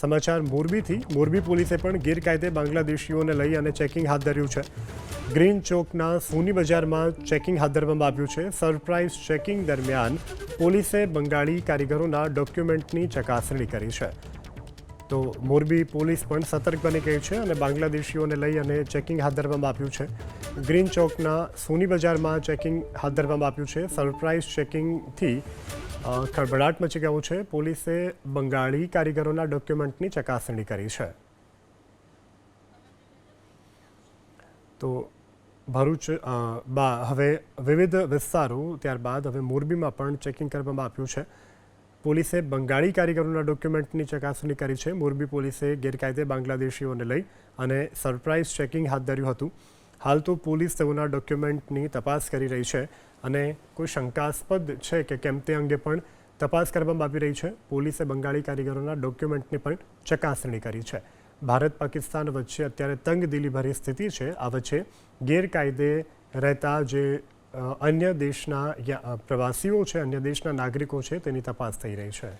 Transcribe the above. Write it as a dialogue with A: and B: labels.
A: સમાચાર મોરબીથી મોરબી પોલીસે પણ ગેરકાયદે બાંગ્લાદેશીઓને લઈ અને ચેકિંગ હાથ ધર્યું છે. ગ્રીન ચોકના સોની બજારમાં ચેકિંગ હાથ ધરવામાં આવ્યું છે. સરપ્રાઇઝ ચેકિંગ દરમિયાન પોલીસે બંગાળી કારીગરોના ડોક્યુમેન્ટની ચકાસણી કરી છે. તો મોરબી પોલીસ પણ સતર્ક બની ગઈ છે અને બાંગ્લાદેશીઓને લઈ અને ચેકિંગ હાથ ધરવામાં આવ્યું છે. ગ્રીન ચોકના સોની બજારમાં ચેકિંગ હાથ ધરવામાં આવ્યું છે. સરપ્રાઇઝ ચેકિંગથી ખળભળાટ મચી ગયો છે. પોલીસે બંગાળી કારીગરોના ડોક્યુમેન્ટની ચકાસણી કરી છે. તો ભરૂચ હવે વિવિધ વિસ્તારો ત્યારબાદ હવે મોરબીમાં પણ ચેકિંગ કરવામાં આવ્યું છે. પોલીસે બંગાળી કારીગરોના ડોક્યુમેન્ટની ચકાસણી કરી છે. મોરબી પોલીસે ગેરકાયદે બાંગ્લાદેશીઓને લઈ અને સરપ્રાઇઝ ચેકિંગ હાથ ધર્યું હતું. હાલ તો પોલીસ તેઓના ડોક્યુમેન્ટની તપાસ કરી રહી છે અને કોઈ શંકાસ્પદ છે કે કેમ તે અંગે પણ તપાસ કરવામાં આવી રહી છે. પોલીસે બંગાળી કારીગરોના ડોક્યુમેન્ટની પણ ચકાસણી કરી છે. ભારત પાકિસ્તાન વચ્ચે અત્યારે તંગદિલીભરી સ્થિતિ છે. આ વચ્ચે ગેરકાયદે રહેતા જે અન્ય દેશના પ્રવાસીઓ છે, અન્ય દેશના નાગરિકો છે, તેની તપાસ થઈ રહી છે.